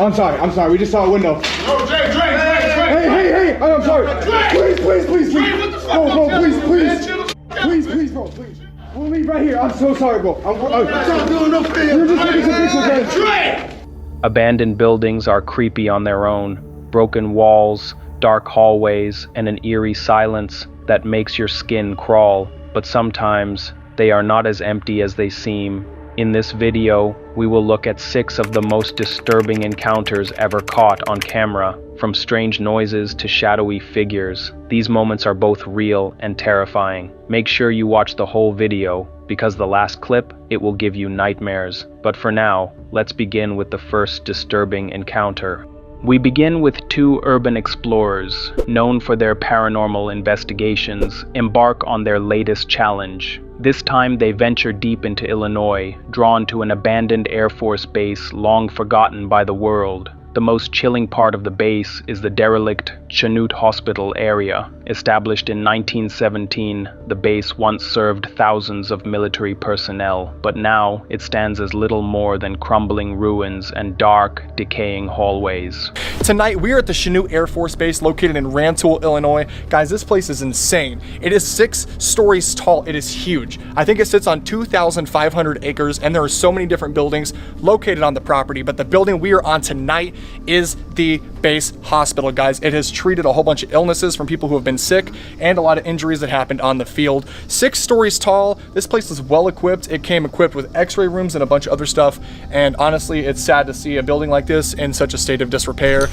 I'm sorry. We just saw a window. No, Dre. Hey, I'm sorry. Dre! Please. Dre, what the fuck? Bro, please. Chill the fuck out. Please, bro, please. We'll leave right here. I'm so sorry, bro. Stop doing no We're just taking some pictures, Dre! Abandoned buildings are creepy on their own. Broken walls, dark hallways, and an eerie silence that makes your skin crawl. But sometimes they are not as empty as they seem. In this video, we will look at 6 of the most disturbing encounters ever caught on camera, from strange noises to shadowy figures. These moments are both real and terrifying. Make sure you watch the whole video, because the last clip, it will give you nightmares. But for now, let's begin with the first disturbing encounter. We begin with 2 urban explorers, known for their paranormal investigations, embark on their latest challenge. This time they venture deep into Illinois, drawn to an abandoned Air Force base long forgotten by the world. The most chilling part of the base is the derelict Chanute Hospital area. Established in 1917, the base once served thousands of military personnel, but now it stands as little more than crumbling ruins and dark, decaying hallways. Tonight, we are at the Chanute Air Force Base located in Rantoul, Illinois. Guys, this place is insane. It is 6 stories tall. It is huge. I think it sits on 2,500 acres, and there are so many different buildings located on the property, but the building we are on tonight is the base hospital, guys. It has treated a whole bunch of illnesses from people who have been sick and a lot of injuries that happened on the field. 6 stories tall. This place is well equipped. It came equipped with x-ray rooms and a bunch of other stuff. And honestly, it's sad to see a building like this in such a state of disrepair.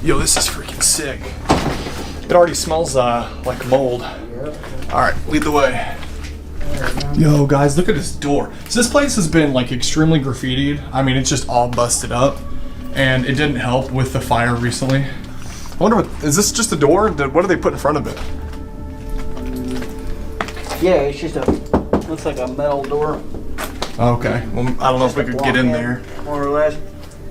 Yo, this is freaking sick. It already smells like mold. All right, lead the way. Yo, guys, look at this door. So this place has been like extremely graffitied. I mean, it's just all busted up, and it didn't help with the fire recently. I wonder is this just a door? What do they put in front of it? Yeah, it's just looks like a metal door. Okay, well, I don't know if we could get in there. More or less.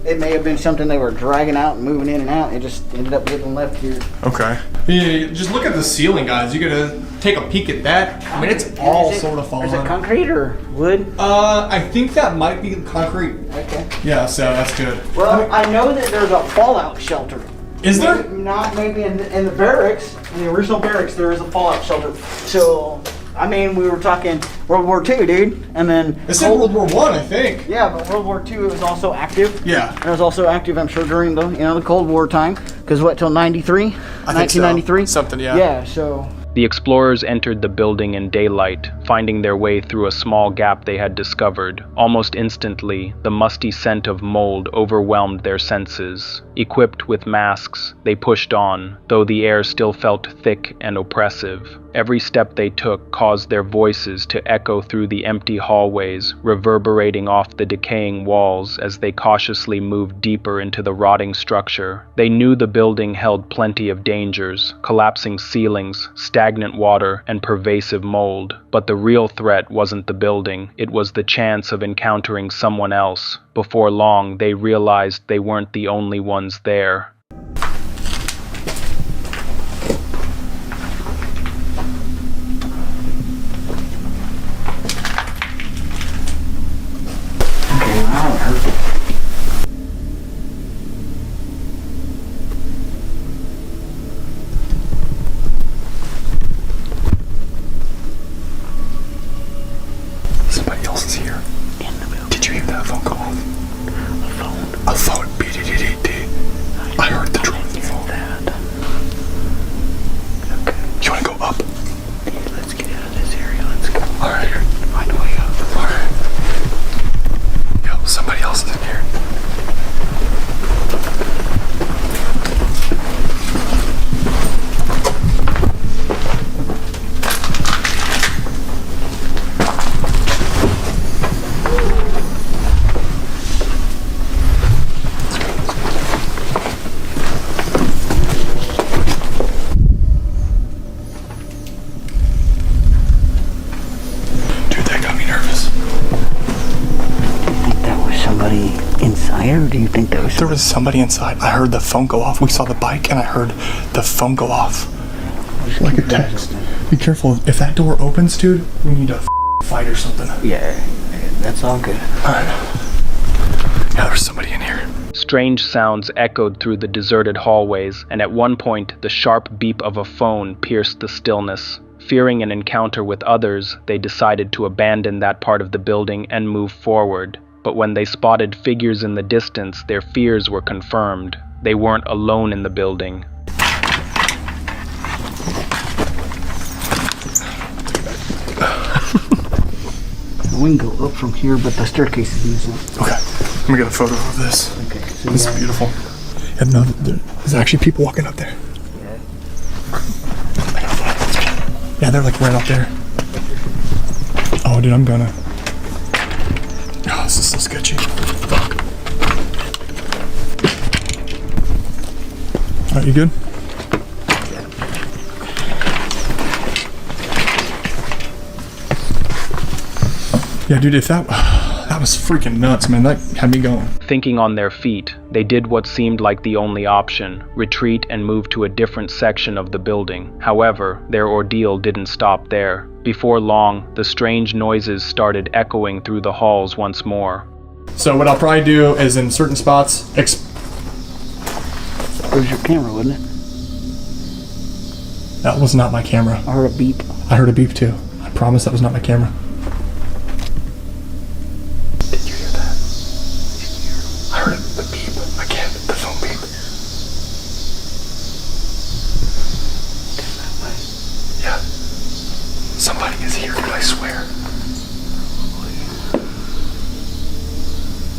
It may have been something they were dragging out and moving in and out. It just ended up getting left here. Okay. Yeah, just look at the ceiling, guys. You gotta take a peek at that. I mean, it's all sort of falling. Is it concrete or wood? I think that might be concrete. Okay. Yeah, so that's good. Well, I know that there's a fallout shelter. Is there? Not maybe in the barracks, in the original barracks, there is a fallout shelter. So, I mean, we were talking World War II, dude, and then... It's in World War I think. Yeah, but World War II, it was also active. Yeah. And it was also active, I'm sure, during the, the Cold War time. Because what, till 93? 1993? Something, yeah. Yeah, so... The explorers entered the building in daylight, finding their way through a small gap they had discovered. Almost instantly, the musty scent of mold overwhelmed their senses. Equipped with masks, they pushed on, though the air still felt thick and oppressive. Every step they took caused their voices to echo through the empty hallways, reverberating off the decaying walls as they cautiously moved deeper into the rotting structure. They knew the building held plenty of dangers: collapsing ceilings, stagnant water, and pervasive mold. But the real threat wasn't the building, it was the chance of encountering someone else. Before long, they realized they weren't the only ones there. Somebody else is here. In the building. Did you hear that phone call? A phone. I heard the drone phone. Okay. You wanna go up? Let's get out of this area. Let's go. Alright. Find a way up. Alright. Yo, somebody else is in here. Or do you think that was... There was somebody inside. I heard the phone go off. We saw the bike and I heard the phone go off. Like a text. Be careful. If that door opens, dude, we need to fight or something. Yeah. That's all good. Alright. Yeah, there's somebody in here. Strange sounds echoed through the deserted hallways, and at one point, the sharp beep of a phone pierced the stillness. Fearing an encounter with others, they decided to abandon that part of the building and move forward. But when they spotted figures in the distance, their fears were confirmed. They weren't alone in the building. We can go up from here, but the staircase is missing. Okay, let me get a photo of this. Okay, so This is beautiful. And no, there's actually people walking up there. Yeah. Yeah, they're like right up there. Oh, dude, I'm gonna. Oh, this is so sketchy. Fuck. Alright, you good? Yeah, dude, if that was freaking nuts, man. That had me going. Thinking on their feet, they did what seemed like the only option: retreat and move to a different section of the building. However, their ordeal didn't stop there. Before long, the strange noises started echoing through the halls once more. So what I'll probably do is in certain spots, Where's your camera, wasn't it? that was not my camera. I heard a beep. I heard a beep too. I promise that was not my camera. Did you hear that? I heard the beep again, the phone beep. Yeah. Somebody is here, dude, I swear.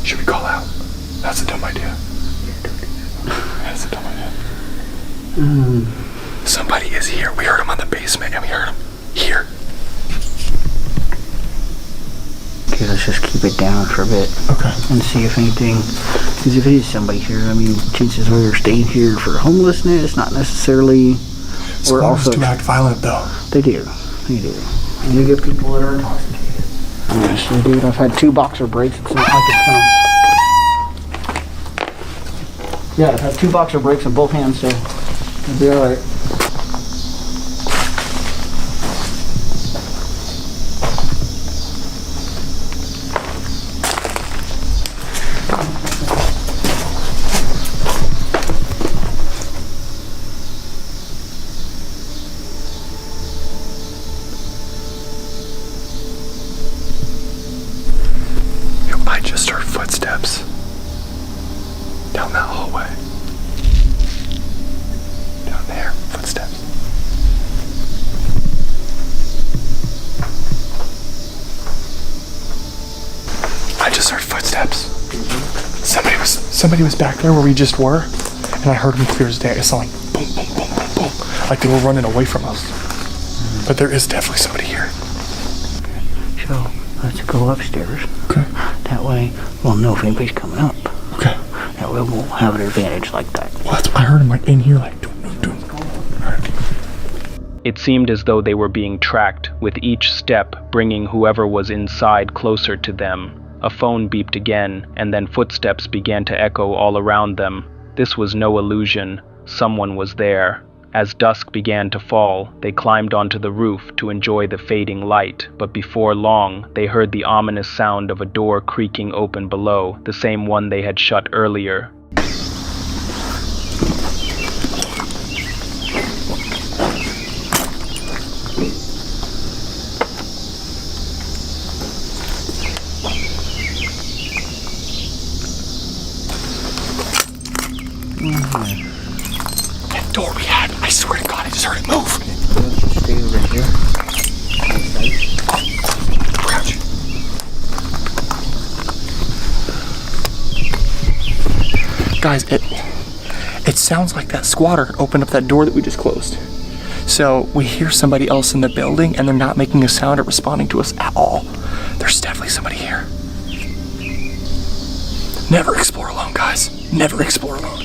Should we call out? That's a dumb idea. That's a dumb idea. Somebody is here. We heard him on the basement and we heard him here. Okay, let's just keep it down for a bit. Okay. And see if anything, because if it is somebody here, I mean, chances are they're staying here for homelessness, not necessarily. Or Squatters also, do act violent though. they do. And you get people that are intoxicated. Honestly, dude, I've had 2 boxer breaks. It's not like it's gonna. Yeah, I've had 2 boxer breaks in both hands, so it'll be alright. I just heard footsteps down that hallway. Down there, footsteps. I just heard footsteps. Somebody was back there where we just were, and I heard them clear as day. I saw like boom, boom, boom, boom, boom, like they were running away from us. But there is definitely somebody here. So, let's go upstairs. Okay. That way, we'll know if anybody's coming up. Okay. That way, we'll have an advantage like that. Well, that's I heard him like in here, like doom, doom, doom. All right. It seemed as though they were being tracked, with each step bringing whoever was inside closer to them. A phone beeped again, and then footsteps began to echo all around them. This was no illusion. Someone was there. As dusk began to fall, they climbed onto the roof to enjoy the fading light, but before long, they heard the ominous sound of a door creaking open below, the same one they had shut earlier. That door we had, I swear to God, I just heard it move. Let's just stay over here. Crouch. Guys, it sounds like that squatter opened up that door that we just closed. So we hear somebody else in the building and they're not making a sound or responding to us at all. There's definitely somebody here. Never explore alone, guys. Never explore alone.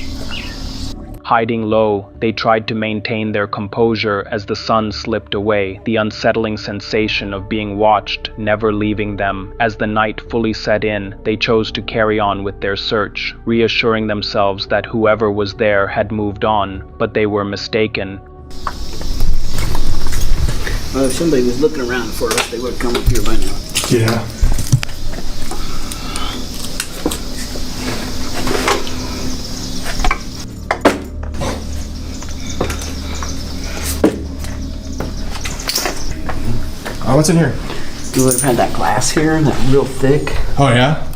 Hiding low, they tried to maintain their composure as the sun slipped away, the unsettling sensation of being watched never leaving them. As the night fully set in, they chose to carry on with their search, reassuring themselves that whoever was there had moved on, but they were mistaken. Well, if somebody was looking around for us, they would have come up here by now. Yeah. What's in here? You would have had that glass here, that real thick, Oh, yeah?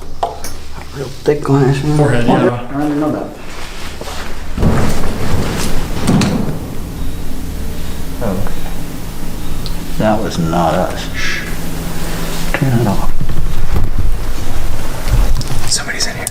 real thick glass. Man. Forehead, yeah. I didn't know that. Oh. That was not us. Shh. Turn it off. Somebody's in here.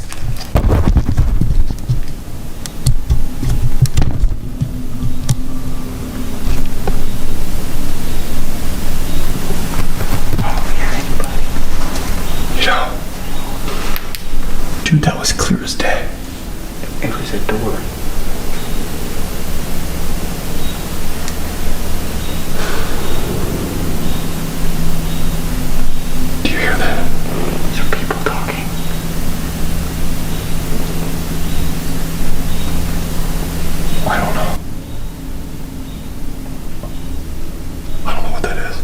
Dude, that was clear as day. It was a door. Do you hear that? These are people talking. I don't know. I don't know what that is.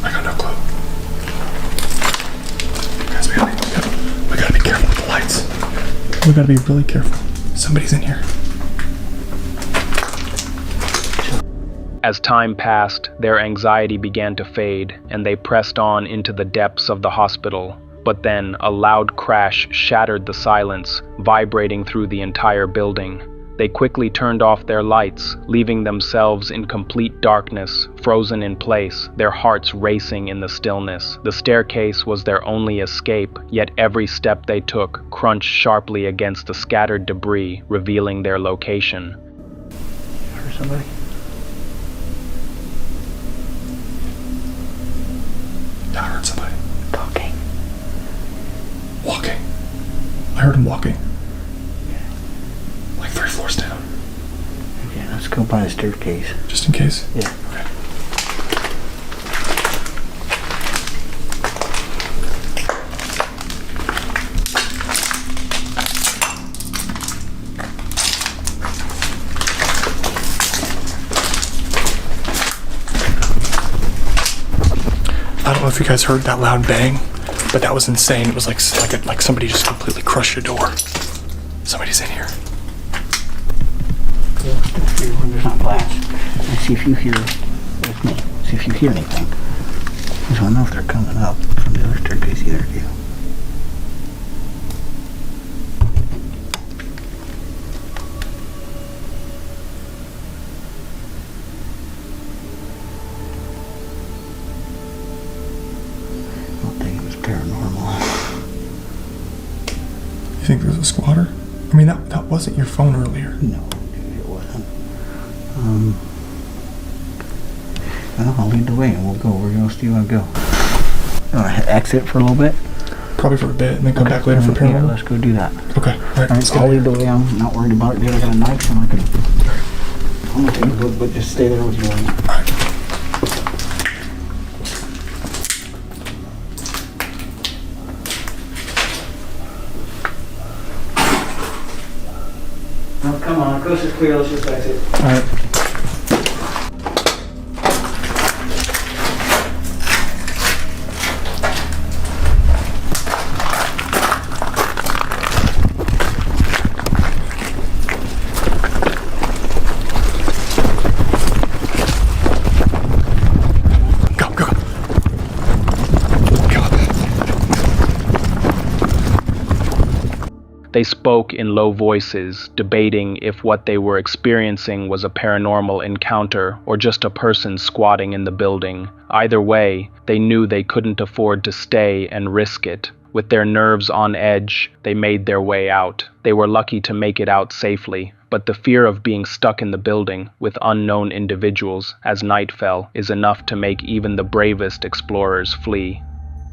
I got no clue. Guys, we gotta be careful with the lights. We gotta be really careful. Somebody's in here. As time passed, their anxiety began to fade, and they pressed on into the depths of the hospital. But then a loud crash shattered the silence, vibrating through the entire building. They quickly turned off their lights, leaving themselves in complete darkness, frozen in place, their hearts racing in the stillness. The staircase was their only escape, yet every step they took crunched sharply against the scattered debris, revealing their location. Heard somebody? I heard somebody Talking. walking. I heard him walking. Like 3 floors down. Okay, let's go by the staircase. Just in case. Yeah. Okay. I don't know if you guys heard that loud bang, but that was insane. It was like somebody just completely crushed a door. Somebody's in here. There's not glass. Let's see if you hear with me. See if you hear anything. I don't know if they're coming up from the other staircase either of you. I don't think it was paranormal. You think there's a squatter? I mean, that wasn't your phone earlier. No, dude, it wasn't. Well, I'll lead the way and we'll go. Where else do you want to go? You want to exit for a little bit? Probably for a bit, and then come back later for Yeah, paranormal. let's go do that. Okay, all right, let's I'll go. lead the way. I'm not worried about it, dude. I got a knife, so I can. I'm gonna take a look, but just stay there with you. All right. No, come on. Coast is clear. Let's just exit. All right. Go, go, go. They spoke in low voices, debating if what they were experiencing was a paranormal encounter or just a person squatting in the building. Either way, they knew they couldn't afford to stay and risk it. With their nerves on edge, they made their way out. They were lucky to make it out safely, but the fear of being stuck in the building with unknown individuals as night fell is enough to make even the bravest explorers flee.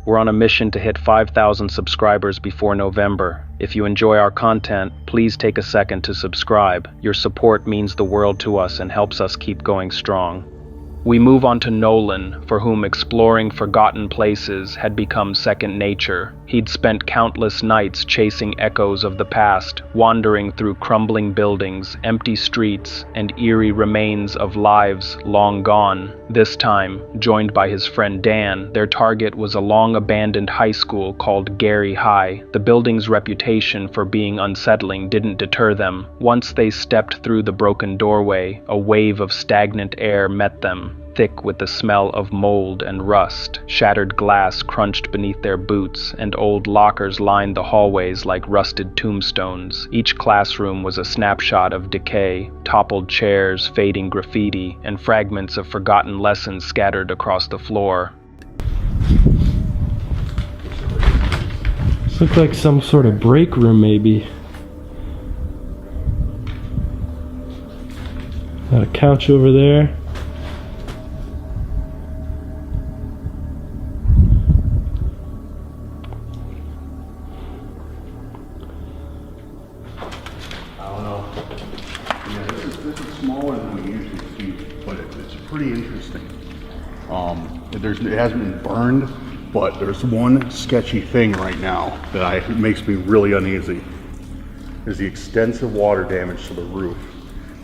We're on a mission to hit 5,000 subscribers before November. If you enjoy our content, please take a second to subscribe. Your support means the world to us and helps us keep going strong. We move on to Nolan, for whom exploring forgotten places had become second nature. He'd spent countless nights chasing echoes of the past, wandering through crumbling buildings, empty streets, and eerie remains of lives long gone. This time, joined by his friend Dan, their target was a long-abandoned high school called Gary High. The building's reputation for being unsettling didn't deter them. Once they stepped through the broken doorway, a wave of stagnant air met them, thick with the smell of mold and rust. Shattered glass crunched beneath their boots, and old lockers lined the hallways like rusted tombstones. Each classroom was a snapshot of decay, toppled chairs, fading graffiti, and fragments of forgotten lessons scattered across the floor. This looks like some sort of break room, maybe. Got a couch over there. This is smaller than we usually see, but it's pretty interesting. It hasn't been burned, but there's one sketchy thing right now that makes me really uneasy. Is the extensive water damage to the roof.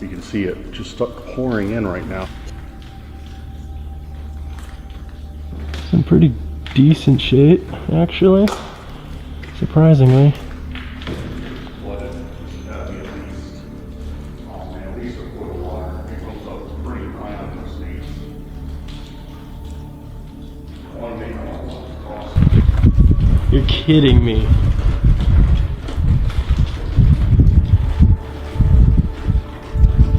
You can see it just start pouring in right now. It's in pretty decent shape, actually. Surprisingly. You're kidding me.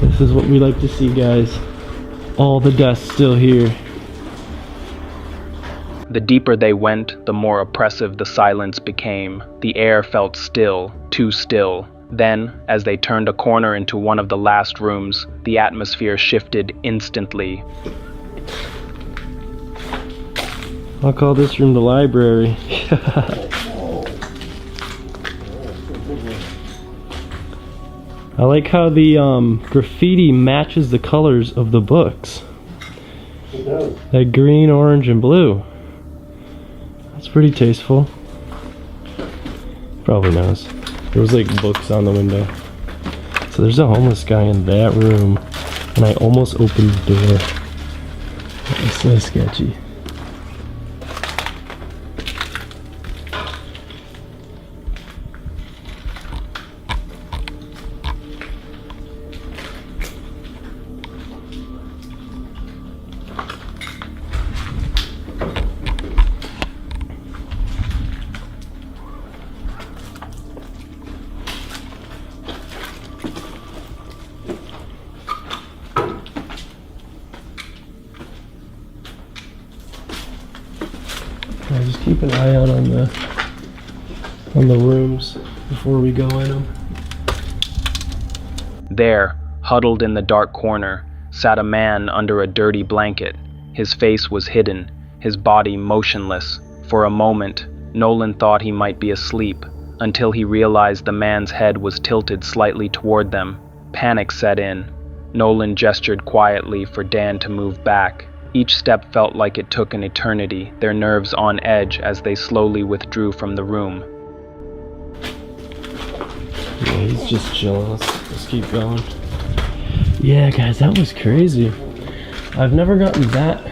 This is what we like to see, guys. All the dust still here. The deeper they went, the more oppressive the silence became. The air felt still, too still. Then, as they turned a corner into one of the last rooms, the atmosphere shifted instantly. I'll call this room the library. I like how the graffiti matches the colors of the books. It does. That green, orange, and blue. That's pretty tasteful. Probably knows. There was like books on the window. So there's a homeless guy in that room, and I almost opened the door. That was so sketchy. Yeah, just keep an eye out on the rooms before we go in them. There, huddled in the dark corner, sat a man under a dirty blanket. His face was hidden, his body motionless. For a moment, Nolan thought he might be asleep, until he realized the man's head was tilted slightly toward them. Panic set in. Nolan gestured quietly for Dan to move back. Each step felt like it took an eternity, their nerves on edge as they slowly withdrew from the room. Yeah, he's just chilling. Let's keep going. Yeah, guys, that was crazy. I've never gotten that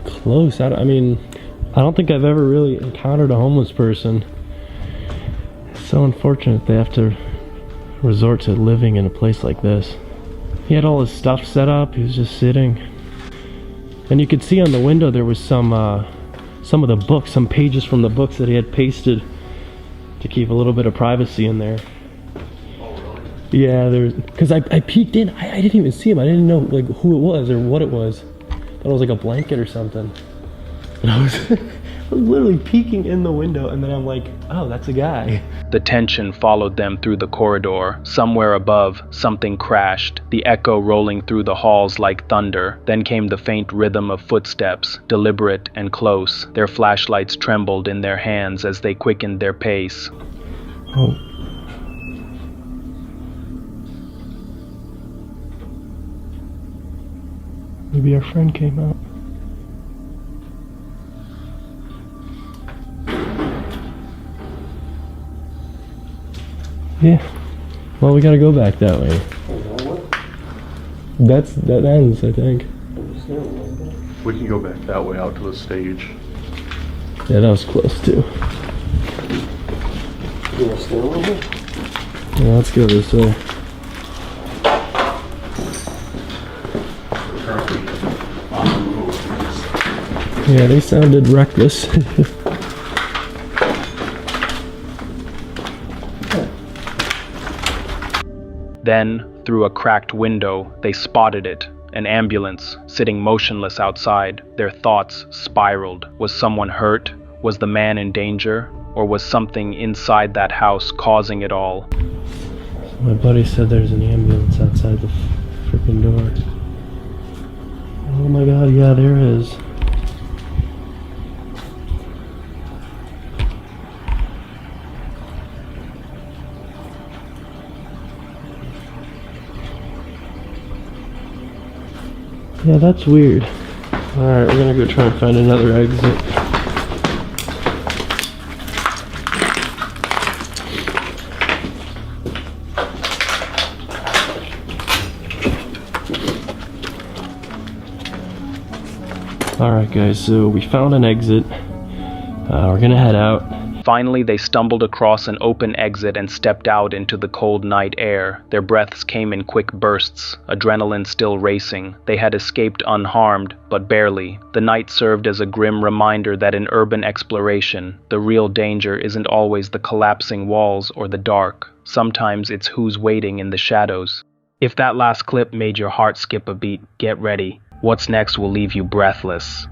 close. I don't think I've ever really encountered a homeless person. It's so unfortunate they have to resort to living in a place like this. He had all his stuff set up. He was just sitting. And you could see on the window there was some of the books, some pages from the books that he had pasted to keep a little bit of privacy in there. Oh, really? Yeah, because I peeked in. I didn't even see him. I didn't know like who it was or what it was. I thought it was like a blanket or something. And I was, I was literally peeking in the window, and then I'm like, oh, that's a guy. The tension followed them through the corridor. Somewhere above, something crashed, the echo rolling through the halls like thunder. Then came the faint rhythm of footsteps, deliberate and close. Their flashlights trembled in their hands as they quickened their pace. Oh. Maybe our friend came out. Yeah. Well, we gotta go back that way. That ends, I think. We can go back that way out to the stage. Yeah, that was close too. You wanna stay a little bit? Yeah, let's go this way. Yeah, they sounded reckless. Then, through a cracked window, they spotted it, an ambulance, sitting motionless outside. Their thoughts spiraled. Was someone hurt? Was the man in danger? Or was something inside that house causing it all? My buddy said there's an ambulance outside the freaking door. Oh my god, yeah, there is. Yeah, that's weird. Alright, we're gonna go try and find another exit. Alright guys, so we found an exit. We're gonna head out. Finally, they stumbled across an open exit and stepped out into the cold night air. Their breaths came in quick bursts, adrenaline still racing. They had escaped unharmed, but barely. The night served as a grim reminder that in urban exploration, the real danger isn't always the collapsing walls or the dark. Sometimes it's who's waiting in the shadows. If that last clip made your heart skip a beat, get ready. What's next will leave you breathless.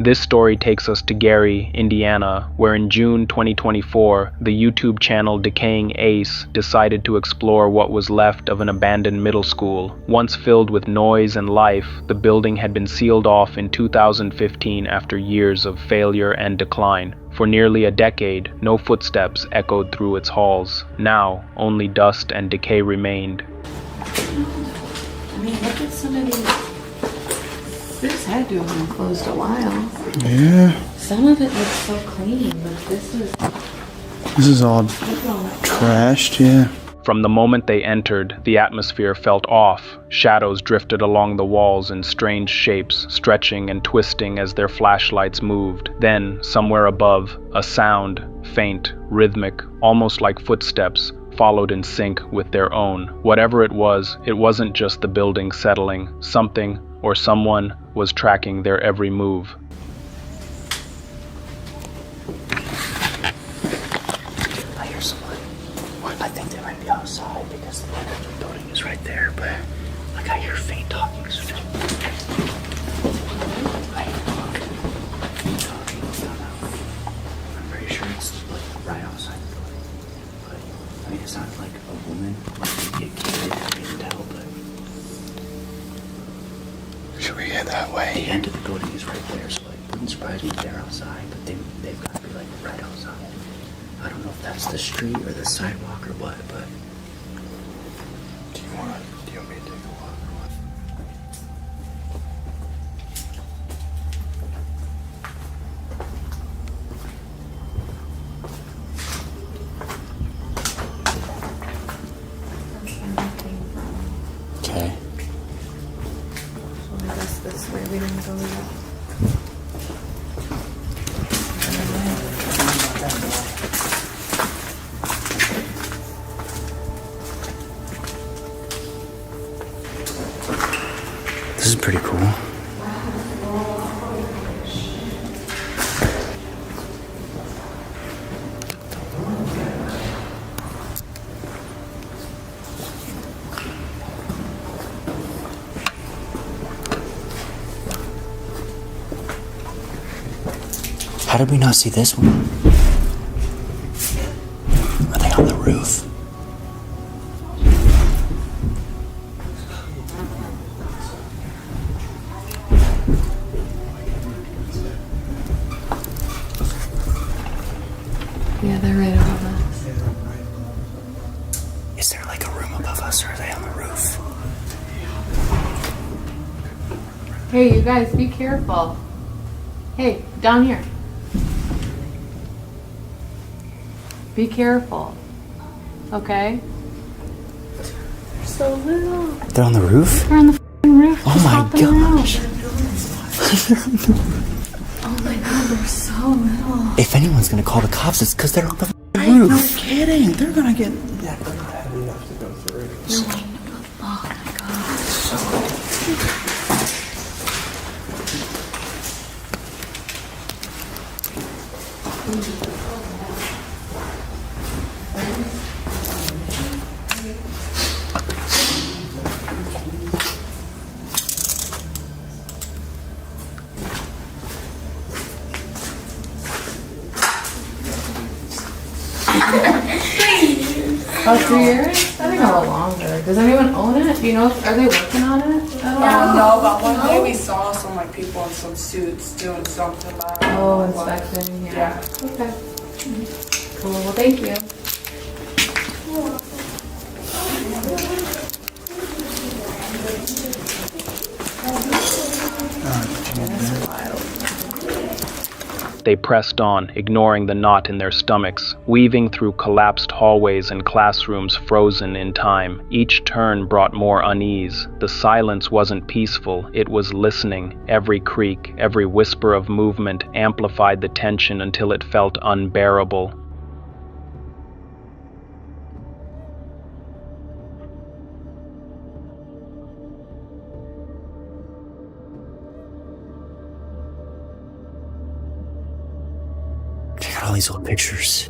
This story takes us to Gary, Indiana, where in June 2024, the YouTube channel Decaying Ace decided to explore what was left of an abandoned middle school. Once filled with noise and life, the building had been sealed off in 2015 after years of failure and decline. For nearly a decade, no footsteps echoed through its halls. Now, only dust and decay remained. I mean, look at some of these. This had to have been closed a while. Yeah, Some of it looks so clean, but this this is all look at all that. trashed, yeah. From the moment they entered, the atmosphere felt off. Shadows drifted along the walls in strange shapes, stretching and twisting as their flashlights moved. Then, somewhere above, a sound, faint, rhythmic, almost like footsteps, followed in sync with their own. Whatever it wasn't just the building settling. Something or someone was tracking their every move. I hear someone. I think they might be outside because the building is right there, but like I hear faint talking, so just I hear faint talking. I'm pretty sure it's like right outside the building. But I mean it's not like a woman, like maybe a kid, I can't tell, but Should we head that way? the end of the building is right there, so like wouldn't surprise me if they're outside, but they've got to be like right outside. I don't know if that's the street or the sidewalk or what, but Do you want me to take a walk? Okay. So I guess this way we didn't go yet. this is pretty cool. How did we not see this one? Are they on the roof? Yeah, they're right above us. Is there like a room above us or are they on the roof? Hey, you guys, be careful. Hey, down here. Be careful. Okay? They're so little. They're on the roof? They're on the f***ing roof. Oh Just my hop them gosh. out. Oh my god, they're so little. If anyone's gonna call the cops, it's because they're on the roof. No kidding. They're gonna get. Oh my god. Oh, 2 years? I think a little longer. Does anyone own it? Do you know are they working on it at all? No, but one day we saw some like people in some suits doing something about it. Oh, inspecting, yeah. Okay. Cool, well, thank you. They pressed on, ignoring the knot in their stomachs, weaving through collapsed hallways and classrooms frozen in time. Each turn brought more unease. The silence wasn't peaceful, it was listening. Every creak, every whisper of movement amplified the tension until it felt unbearable. Check out all these old pictures.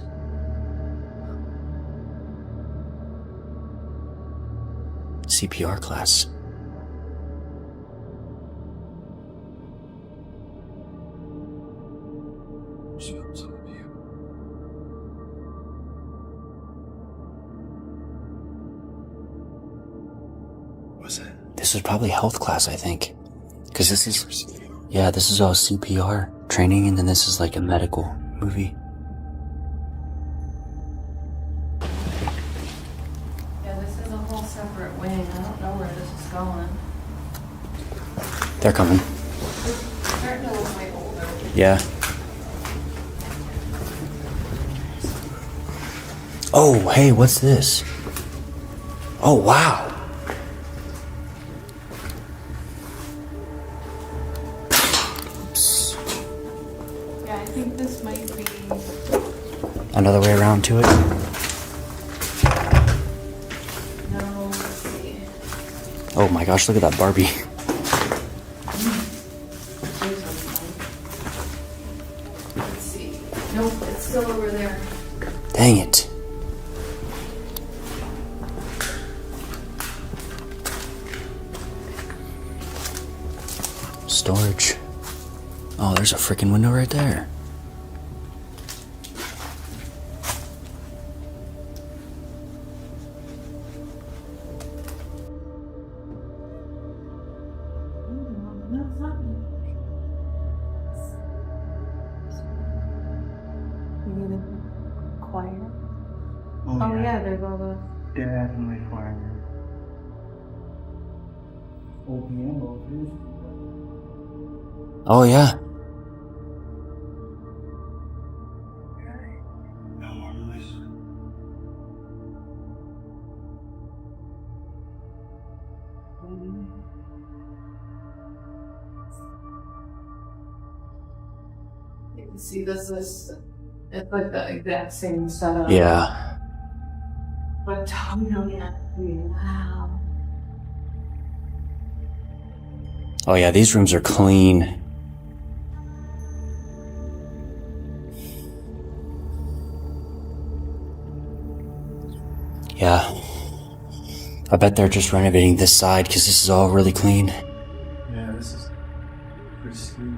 CPR class. This was probably health class, I think. Because this is, yeah, this is all CPR training, and then this is like a medical movie. Yeah, this is a whole separate wing. I don't know where this is going. They're coming. It's starting to look way older. Yeah. Oh, hey, what's this? Oh, wow. Yeah, I think this might be... Another way around to it. No, let's see. Oh my gosh, look at that Barbie. Let's see. Nope, it's still over there. Dang it. Storage. Oh, there's a freaking window right there. Choir. Oh yeah, there's all the... Definitely choir. Old piano, too. Oh yeah. You can see this is... It's like the exact same setup. Yeah. But totally not. Wow. Oh yeah, these rooms are clean. Yeah. I bet they're just renovating this side because this is all really clean. Yeah, this is pristine.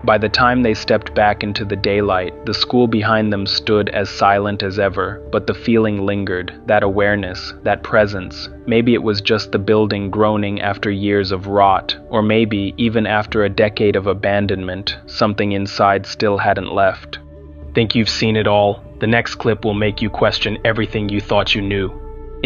By the time they stepped back into the daylight, the school behind them stood as silent as ever, but the feeling lingered, that awareness, that presence. Maybe it was just the building groaning after years of rot, or maybe, even after a decade of abandonment, something inside still hadn't left. Think you've seen it all? The next clip will make you question everything you thought you knew.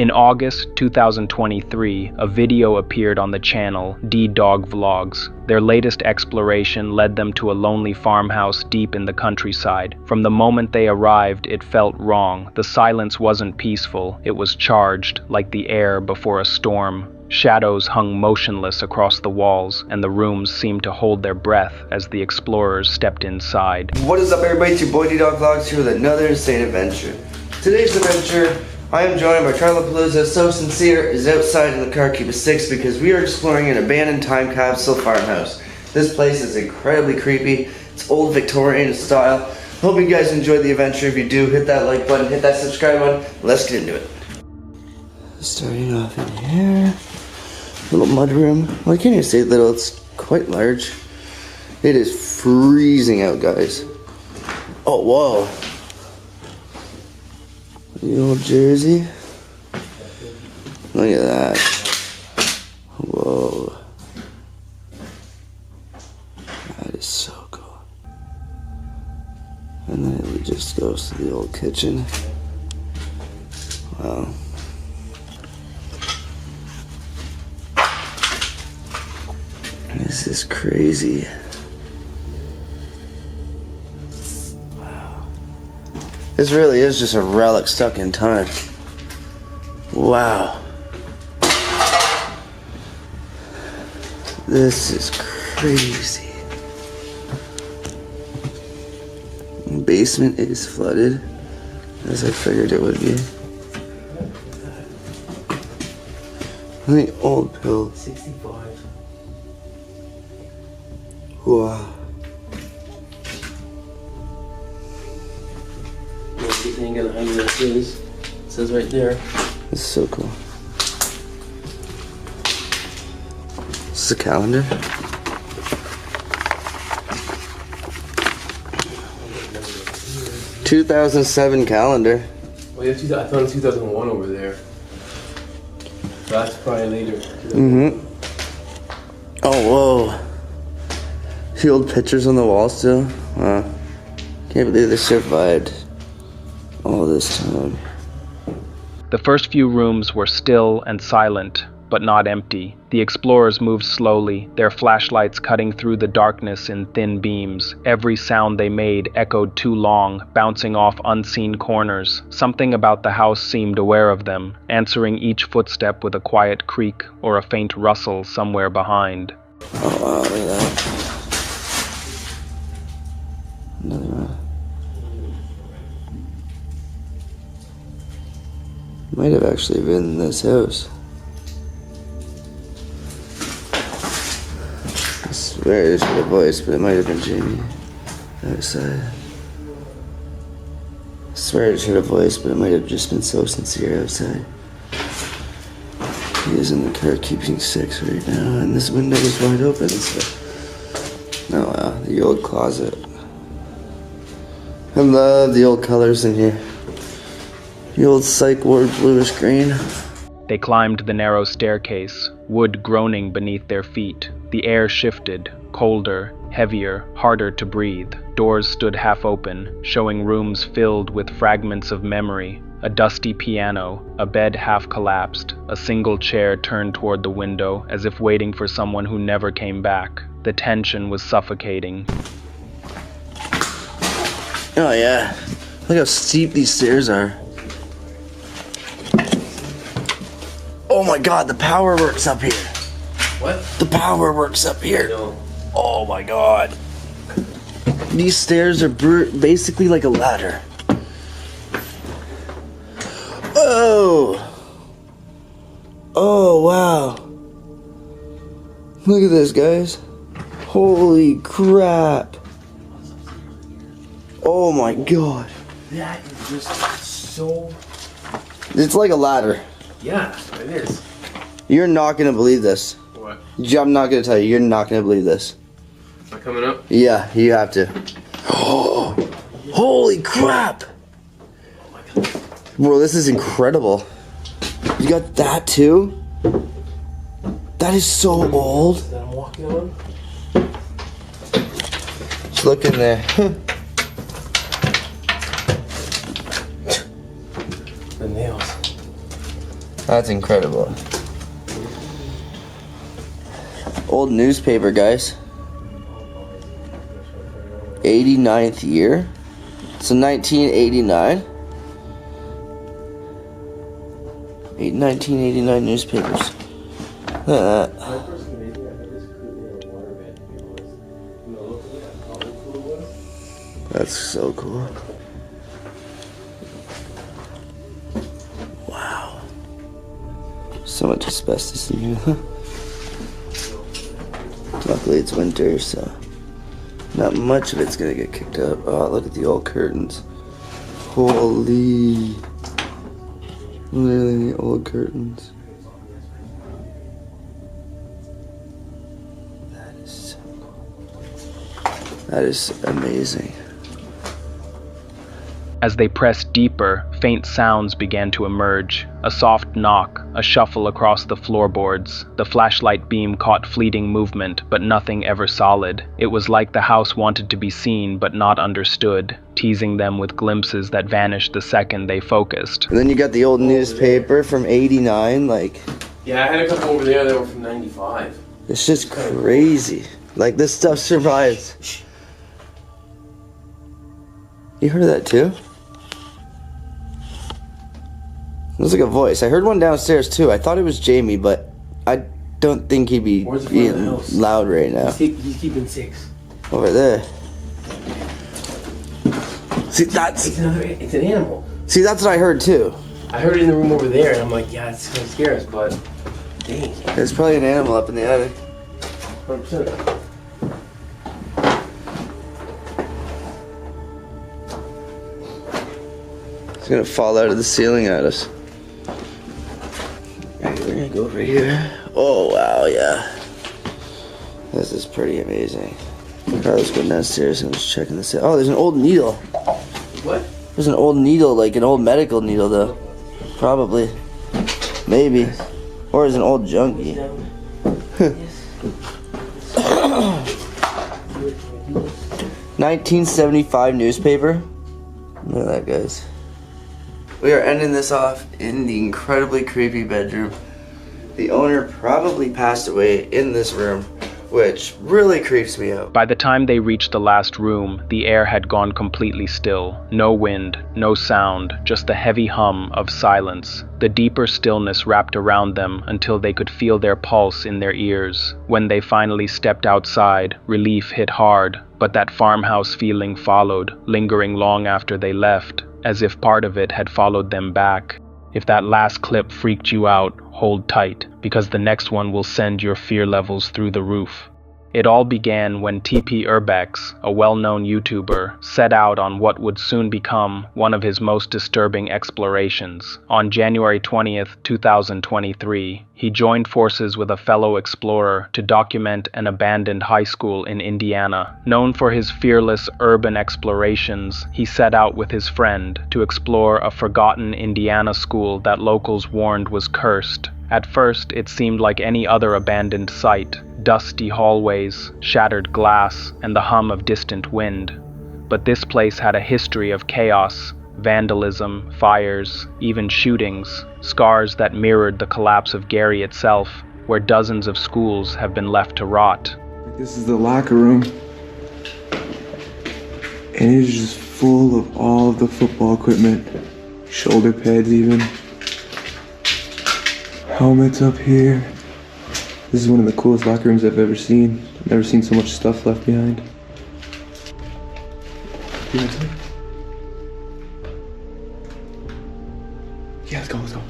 In August 2023, a video appeared on the channel D-Dog Vlogs. Their latest exploration led them to a lonely farmhouse deep in the countryside. From the moment they arrived, it felt wrong. The silence wasn't peaceful, it was charged, like the air before a storm. Shadows hung motionless across the walls, and the rooms seemed to hold their breath as the explorers stepped inside. What is up, everybody? It's your boy D-Dog Vlogs here with another insane adventure. Today's adventure, I am joined by Charlapalooza. So Sincere is outside in the car, keep it 6, because we are exploring an abandoned time capsule farmhouse. This place is incredibly creepy. It's old Victorian style. Hope you guys enjoyed the adventure. If you do, hit that like button, hit that subscribe button. Let's get into it. Starting off in here. Little mud room. Well, I can't even say little, it's quite large. It is freezing out, guys. Oh, whoa. The old Jersey. Look at that. Whoa. That is so cool. And then it just goes to the old kitchen. Wow. This is crazy. Wow. This really is just a relic stuck in time. Wow. This is crazy. The basement is flooded, as I figured it would be. The old pill. 65. Wow. Everything in under it is. It says right there. This is so cool. This is a calendar. ...2007 calendar. Oh yeah, I found 2001 over there. That's probably later. Mm-hmm. Oh, whoa. The old pictures on the wall still. Wow. Can't believe they survived all this time. The first few rooms were still and silent, but not empty. The explorers moved slowly, their flashlights cutting through the darkness in thin beams. Every sound they made echoed too long, bouncing off unseen corners. Something about the house seemed aware of them, answering each footstep with a quiet creak or a faint rustle somewhere behind. Oh wow, look at that. Another one. Might have actually been in this house. I swear I just heard a voice, but it might have been Jamie outside. I swear I just heard a voice, but it might have just been So Sincere outside. He is in the car keeping 6 right now, and this window is wide open. So. Oh wow, the old closet. I love the old colors in here. The old psych ward bluish green. They climbed the narrow staircase, wood groaning beneath their feet. The air shifted, colder, heavier, harder to breathe. Doors stood half open, showing rooms filled with fragments of memory. A dusty piano, a bed half collapsed, a single chair turned toward the window as if waiting for someone who never came back. The tension was suffocating. Oh yeah, look how steep these stairs are. Oh my god, the power works up here. What? The power works up here. No. Oh my god. These stairs are basically like a ladder. Oh. Oh wow. Look at this, guys. Holy crap. Oh my god. That is just so... It's like a ladder. Yeah, it is. You're not gonna believe this. What? I'm not gonna tell you. You're not gonna believe this. Am I coming up? Yeah, you have to. Oh, holy crap! Oh my god. Bro, this is incredible. You got that too? That is so old. That I'm walking on? Just look in there. The nails. That's incredible. Old newspaper, guys. 89th year. So 1989. 1989 newspapers. Look at that. That's so cool. Wow. So much asbestos in here. Luckily it's winter, so not much of it's gonna get kicked up. Oh, look at the old curtains. Holy. Literally the old curtains. That is so cool. That is amazing. As they pressed deeper, faint sounds began to emerge. A soft knock, a shuffle across the floorboards. The flashlight beam caught fleeting movement, but nothing ever solid. It was like the house wanted to be seen, but not understood, teasing them with glimpses that vanished the second they focused. And then you got the old newspaper from 89, like... Yeah, I had a couple over there that were from 95. It's just crazy. Like, this stuff survives. You heard of that too? It was like a voice. I heard one downstairs too. I thought it was Jamie, but I don't think he'd be being loud right now. He's keeping 6. Over there. See, that's... It's an animal. See, that's what I heard too. I heard it in the room over there, and I'm like, yeah, it's gonna scare us, but... Dang. There's probably an animal up in the attic. 100%. It's gonna fall out of the ceiling at us. Alright, we're gonna go over here. Oh, wow, yeah. This is pretty amazing. Alright, let's go downstairs and just checking this out. Oh, there's an old needle. What? There's an old needle, like an old medical needle, though. Probably. Maybe. Or there's an old junkie. 1975 newspaper. Look at that, guys. We are ending this off in the incredibly creepy bedroom. The owner probably passed away in this room, which really creeps me out. By the time they reached the last room, the air had gone completely still. No wind, no sound, just the heavy hum of silence. The deeper stillness wrapped around them until they could feel their pulse in their ears. When they finally stepped outside, relief hit hard, but that farmhouse feeling followed, lingering long after they left, as if part of it had followed them back. If that last clip freaked you out, hold tight, because the next one will send your fear levels through the roof. It all began when TP Urbex, a well-known YouTuber, set out on what would soon become one of his most disturbing explorations. On January 20th, 2023, he joined forces with a fellow explorer to document an abandoned high school in Indiana. Known for his fearless urban explorations, he set out with his friend to explore a forgotten Indiana school that locals warned was cursed. At first, it seemed like any other abandoned site. Dusty hallways, shattered glass, and the hum of distant wind. But this place had a history of chaos, vandalism, fires, even shootings, scars that mirrored the collapse of Gary itself, where dozens of schools have been left to rot. This is the locker room, and it is just full of all of the football equipment, shoulder pads even, helmets up here. This is one of the coolest locker rooms I've ever seen. I've never seen so much stuff left behind. You want to? Yeah, let's go, let's go.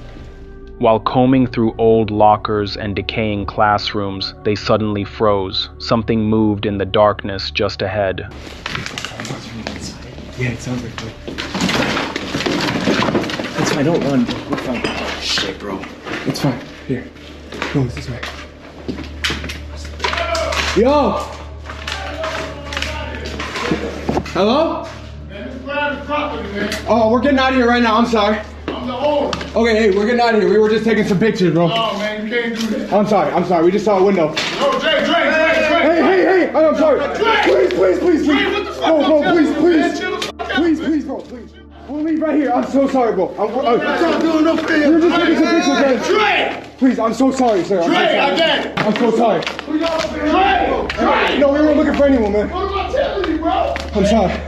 While combing through old lockers and decaying classrooms, they suddenly froze. Something moved in the darkness just ahead. Yeah, it sounds like that. It's fine, don't run. We're fine. Oh, shit, bro. It's fine. Here. Go this way. Yo! Hello? Oh, we're getting out of here right now. I'm sorry. I'm the owner. Okay, hey, we're getting out of here. We were just taking some pictures, bro. Oh, man, you can't do that. I'm sorry. We just saw a window. No, Jay. Hey, I'm sorry. Jay. Please. Jay, what the fuck? No, please. Man, chill the fuck out, Please, bro, please. We'll leave right here. I'm so sorry, bro. I'm not doing no video. Please, I'm so sorry, sir. I'm so sorry. No, we weren't looking for anyone, man. What am I telling you, bro? I'm sorry.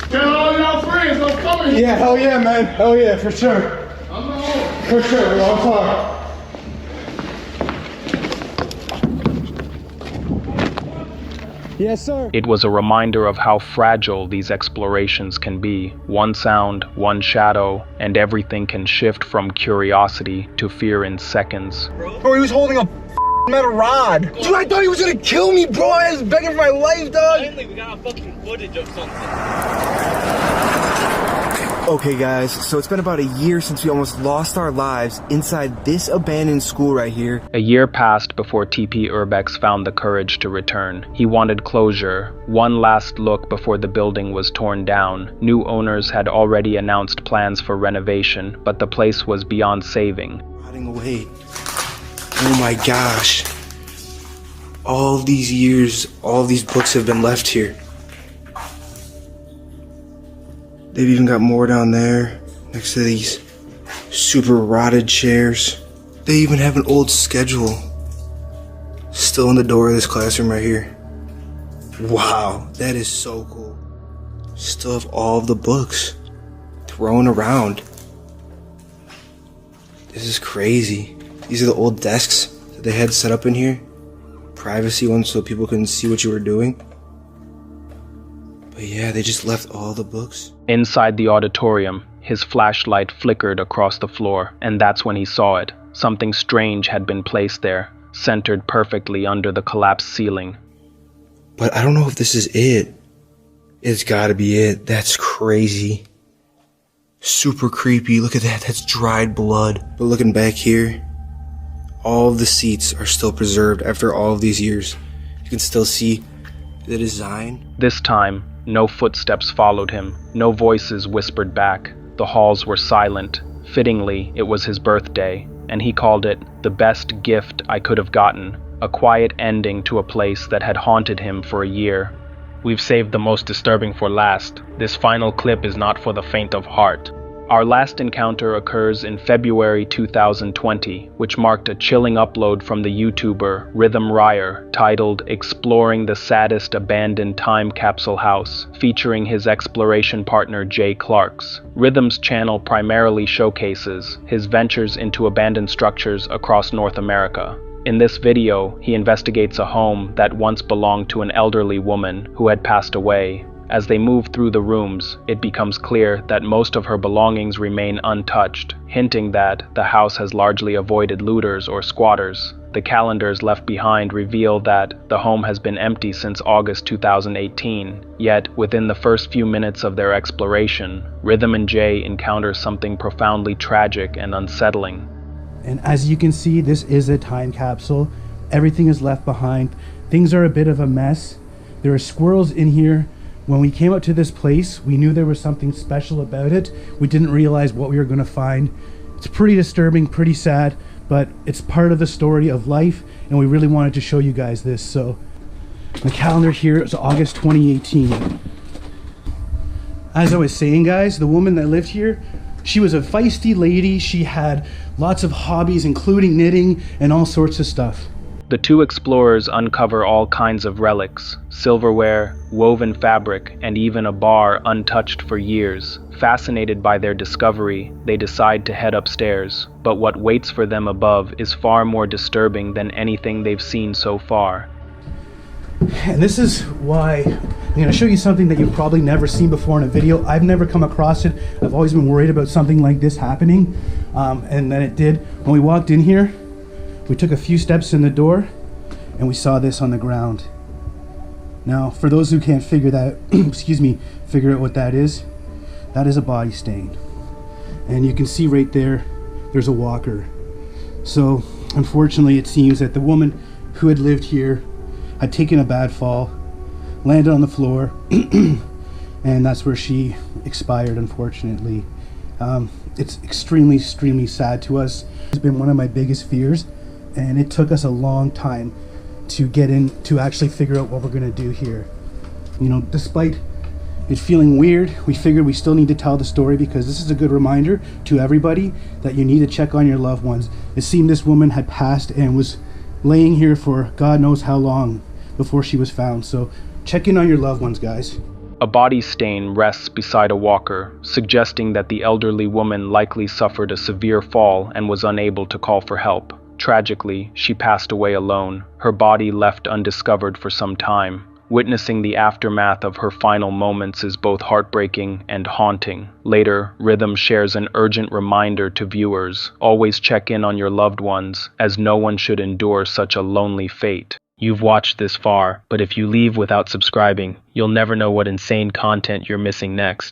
Tell all y'all friends I'm coming. Yeah, hell yeah, man. Hell yeah, for sure. I'm not home. For sure, bro. I'm sorry. Yes, sir. It was a reminder of how fragile these explorations can be. One sound, one shadow, and everything can shift from curiosity to fear in seconds. Bro, he was holding a metal rod. Dude, I thought he was gonna kill me, bro. I was begging for my life, dog. Finally, we got a fucking footage of something. Okay guys, so it's been about a year since we almost lost our lives inside this abandoned school right here. A year passed before TP Urbex found the courage to return. He wanted closure, one last look before the building was torn down. New owners had already announced plans for renovation, but the place was beyond saving. Rotting away. Oh my gosh. All these years, all these books have been left here. They've even got more down there, next to these super rotted chairs. They even have an old schedule still in the door of this classroom right here. Wow, that is so cool. Still have all of the books thrown around. This is crazy. These are the old desks that they had set up in here. Privacy ones so people couldn't see what you were doing. But yeah, they just left all the books. Inside the auditorium, his flashlight flickered across the floor, and that's when he saw it. Something strange had been placed there, centered perfectly under the collapsed ceiling. But I don't know if this is it. It's gotta be it. That's crazy. Super creepy. Look at that. That's dried blood. But looking back here, all of the seats are still preserved after all of these years. You can still see the design. This time, no footsteps followed him, no voices whispered back. The halls were silent. Fittingly, it was his birthday, and he called it the best gift I could have gotten, a quiet ending to a place that had haunted him for a year. We've saved the most disturbing for last. This final clip is not for the faint of heart. Our last encounter occurs in February 2020, which marked a chilling upload from the YouTuber Rhythm Ryer titled Exploring the Saddest Abandoned Time Capsule House, featuring his exploration partner Jay Clarks. Rhythm's channel primarily showcases his ventures into abandoned structures across North America. In this video, he investigates a home that once belonged to an elderly woman who had passed away. As they move through the rooms, it becomes clear that most of her belongings remain untouched, hinting that the house has largely avoided looters or squatters. The calendars left behind reveal that the home has been empty since August 2018, yet within the first few minutes of their exploration, Rhythm and Jay encounter something profoundly tragic and unsettling. And as you can see, this is a time capsule. Everything is left behind. Things are a bit of a mess. There are squirrels in here. When we came up to this place, we knew there was something special about it. We didn't realize what we were going to find. It's pretty disturbing, pretty sad, but it's part of the story of life, and we really wanted to show you guys this. So the calendar here is August 2018. As I was saying, guys, the woman that lived here, she was a feisty lady. She had lots of hobbies, including knitting and all sorts of stuff. The two explorers uncover all kinds of relics, silverware, woven fabric, and even a bar untouched for years. Fascinated by their discovery, they decide to head upstairs, but what waits for them above is far more disturbing than anything they've seen so far. And this is why I'm going to show you something that you've probably never seen before in a video. I've never come across it. I've always been worried about something like this happening, and then it did. When we walked in here, we took a few steps in the door and we saw this on the ground. Now, for those who can't figure that, figure out what that is a body stain. And you can see right there, there's a walker. So, unfortunately, it seems that the woman who had lived here had taken a bad fall, landed on the floor, and that's where she expired, unfortunately. It's extremely, extremely sad to us. It's been one of my biggest fears. And it took us a long time to get in to actually figure out what we're going to do here. You know, despite it's feeling weird. We figured we still need to tell the story because this is a good reminder to everybody that you need to check on your loved ones. It seemed this woman had passed and was laying here for God knows how long before she was found. So check in on your loved ones, guys. A body stain rests beside a walker, suggesting that the elderly woman likely suffered a severe fall and was unable to call for help. Tragically, she passed away alone, her body left undiscovered for some time. Witnessing the aftermath of her final moments is both heartbreaking and haunting. Later, Rhythm shares an urgent reminder to viewers: always check in on your loved ones, as no one should endure such a lonely fate. You've watched this far, but if you leave without subscribing, you'll never know what insane content you're missing next.